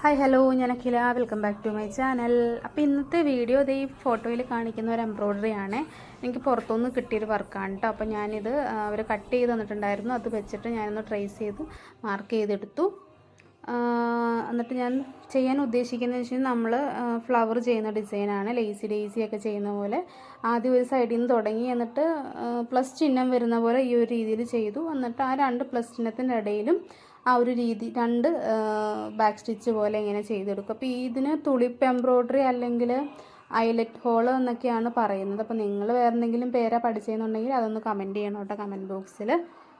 Hi hello, ഞാൻ Akhila. Welcome back to my channel. അപ്പോൾ ഇന്നത്തെ വീഡിയോ ഈ ഫോട്ടോയിൽ കാണിക്കുന്ന ഒരു എംബ്രോയ്ഡറി ആണ്. എനിക്ക് പുറത്തുനിന്ന് കിട്ടിയൊരു വർക്കാണ് കേട്ടോ. അപ്പോൾ ഞാനിത് അവർ കട്ട് ചെയ്ത് തന്നിട്ടുണ്ടായിരുന്നു. അത് വെച്ചിട്ട് ഞാനൊന്ന് ട്രേസ് ചെയ്ത് മാർക്ക് ചെയ്തെടുത്തു. എന്നിട്ട് ഞാൻ ചെയ്യാൻ ഉദ്ദേശിക്കുന്നത് വെച്ചാൽ നമ്മൾ ഫ്ലവർ ചെയ്യുന്ന ഡിസൈനാണ്. ഡെയ്സി ഒക്കെ ചെയ്യുന്ന പോലെ ആദ്യം ഒരു സൈഡിൽ നിന്ന് തുടങ്ങി, എന്നിട്ട് പ്ലസ് ചിഹ്നം വരുന്ന പോലെ ഈ ഒരു രീതിയിൽ ചെയ്തു. എന്നിട്ട് ആ രണ്ട് പ്ലസ് ചിഹ്നത്തിൻ്റെ ഇടയിലും ആ ഒരു രീതി രണ്ട് ബാക്ക് സ്റ്റിച്ച് പോലെ ഇങ്ങനെ ചെയ്തെടുക്കും. അപ്പോൾ ഇതിന് തുളിപ്പ് എംബ്രോയ്ഡറി അല്ലെങ്കിൽ ഐലറ്റ് ഹോള് എന്നൊക്കെയാണ് പറയുന്നത്. അപ്പോൾ നിങ്ങൾ വേറെ എന്തെങ്കിലും പേരാ പഠിച്ചതെന്നുണ്ടെങ്കിൽ അതൊന്ന് കമൻറ്റ് ചെയ്യണം കേട്ടോ, കമൻറ്റ് ബോക്സിൽ.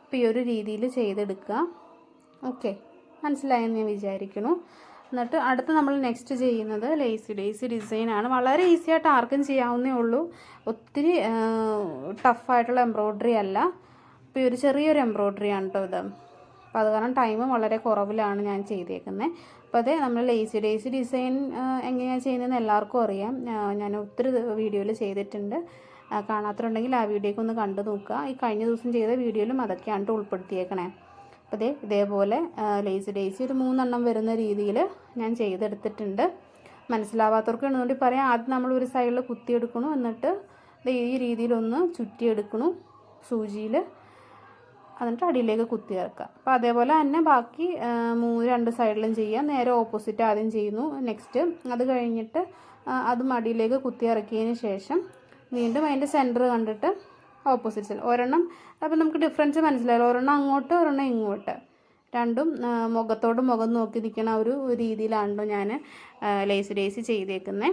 അപ്പോൾ ഈ ഒരു രീതിയിൽ ചെയ്തെടുക്കുക. ഓക്കെ, മനസ്സിലായെന്ന് ഞാൻ വിചാരിക്കുന്നു. എന്നിട്ട് അടുത്ത് നമ്മൾ നെക്സ്റ്റ് ചെയ്യുന്നത് ഡെയ്സി ഡിസൈനാണ്. വളരെ ഈസി ആയിട്ട് ആർക്കും ചെയ്യാവുന്നേ ഉള്ളൂ. ഒത്തിരി ടഫായിട്ടുള്ള എംബ്രോയ്ഡറി അല്ല. അപ്പോൾ ഈ ഒരു ചെറിയൊരു എംബ്രോയ്ഡറി ആണ് കേട്ടോ ഇത്. അപ്പോൾ അത് കാരണം ടൈം വളരെ കുറവിലാണ് ഞാൻ ചെയ്തേക്കുന്നത്. അപ്പോൾ അതേ നമ്മൾ ഡെയ്സി ഡിസൈൻ എങ്ങനെയാണ് ചെയ്യുന്നതെന്ന് എല്ലാവർക്കും അറിയാം. ഞാൻ ഒത്തിരി വീഡിയോയിൽ ചെയ്തിട്ടുണ്ട്. കാണാത്തതുണ്ടെങ്കിൽ ആ വീഡിയോയ്ക്ക് ഒന്ന് കണ്ടു നോക്കുക. ഈ കഴിഞ്ഞ ദിവസം ചെയ്ത വീഡിയോയിലും അതൊക്കെയാണ് ഉൾപ്പെടുത്തിയേക്കണേ. അപ്പോൾ ഇതേപോലെ ഡെയ്സി ഒരു 3 എണ്ണം വരുന്ന രീതിയിൽ ഞാൻ ചെയ്തെടുത്തിട്ടുണ്ട്. മനസ്സിലാവാത്തവർക്ക് എന്നുകൊണ്ട് പറയാം. ആദ്യം നമ്മൾ ഒരു സൈഡിൽ കുത്തിയെടുക്കണു, എന്നിട്ട് ഈ രീതിയിലൊന്ന് ചുറ്റിയെടുക്കണു സൂചിയിൽ, എന്നിട്ട് അടിയിലേക്ക് കുത്തി ഇറക്കുക. അപ്പോൾ അതേപോലെ തന്നെ ബാക്കി 2 സൈഡിലും ചെയ്യാം. നേരെ ഓപ്പോസിറ്റ് ആദ്യം ചെയ്യുന്നു. നെക്സ്റ്റ് അത് കഴിഞ്ഞിട്ട് അതും അടിയിലേക്ക് കുത്തി ഇറക്കിയതിന് ശേഷം വീണ്ടും അതിൻ്റെ സെൻറ്റർ കണ്ടിട്ട് ഓപ്പോസിറ്റ് സൈഡ് ഒരെണ്ണം. അപ്പോൾ നമുക്ക് ഡിഫറൻസ് മനസ്സിലായല്ലോ. ഒരെണ്ണം അങ്ങോട്ട്, ഒരെണ്ണം ഇങ്ങോട്ട്, രണ്ടും മുഖത്തോട് മുഖം നോക്കി നിൽക്കുന്ന ഒരു രീതിയിലാണല്ലോ ഞാൻ ഡെയ്സി ചെയ്തേക്കുന്നത്.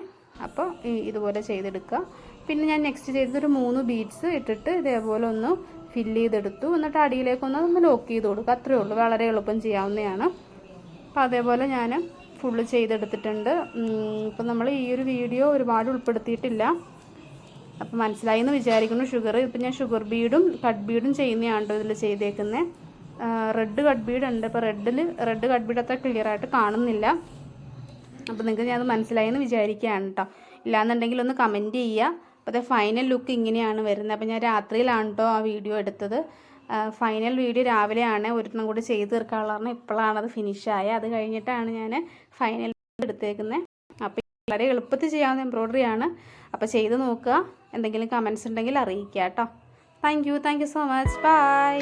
അപ്പോൾ ഇതുപോലെ ചെയ്തെടുക്കുക. പിന്നെ ഞാൻ നെക്സ്റ്റ് ചെയ്തതൊരു 3 ബീഡ്സ് ഇട്ടിട്ട് ഇതേപോലെ ഒന്ന് ഫില്ല് ചെയ്തെടുത്തു. എന്നിട്ട് അടിയിലേക്കൊന്ന് ലോക്ക് ചെയ്ത് കൊടുക്കുക. അത്രയേ ഉള്ളൂ. വളരെ എളുപ്പം ചെയ്യാവുന്നതാണ്. അപ്പോൾ അതേപോലെ ഞാൻ ഫുള്ള് ചെയ്തെടുത്തിട്ടുണ്ട്. ഇപ്പം നമ്മൾ ഈ ഒരു വീഡിയോ ഒരുപാട് ഉൾപ്പെടുത്തിയിട്ടില്ല. അപ്പോൾ മനസ്സിലായി എന്ന് വിചാരിക്കുന്നു. ഇപ്പം ഞാൻ ഷുഗർ ബീഡും കട്ട് ബീഡും ചെയ്യുന്നതാണ് ഇതിൽ ചെയ്തേക്കുന്നത്. റെഡ് കട്ട് ബീഡ് ഉണ്ട്. ഇപ്പോൾ റെഡ് കട്ട് ബീഡ് അത്ര ക്ലിയർ ആയിട്ട് കാണുന്നില്ല. അപ്പോൾ നിങ്ങൾക്ക് ഞാൻ അത് മനസ്സിലായി എന്ന് വിചാരിക്കുകയാണ് കേട്ടോ. ഇല്ലാന്നുണ്ടെങ്കിൽ ഒന്ന് കമൻറ്റ് ചെയ്യുക. അപ്പോൾ ഫൈനൽ ലുക്ക് ഇങ്ങനെയാണ് വരുന്നത്. അപ്പോൾ ഞാൻ രാത്രിയിലാണ് കേട്ടോ ആ വീഡിയോ എടുത്തത്. ഫൈനൽ വീഡിയോ രാവിലെയാണ് ഒരെണ്ണം കൂടി ചെയ്ത് തീർക്കാനുള്ളതാണ്. ഇപ്പോഴാണ് അത് ഫിനിഷായത്. അത് കഴിഞ്ഞിട്ടാണ് ഞാൻ ഫൈനൽ എടുത്തേക്കുന്നത്. അപ്പോൾ വളരെ എളുപ്പത്തിൽ ചെയ്യാവുന്ന എംബ്രോയ്ഡറി ആണ്. അപ്പോൾ ചെയ്ത് നോക്കുക. എന്തെങ്കിലും കമൻസ് ഉണ്ടെങ്കിൽ അറിയിക്കുക കേട്ടോ. Thank you so much. By.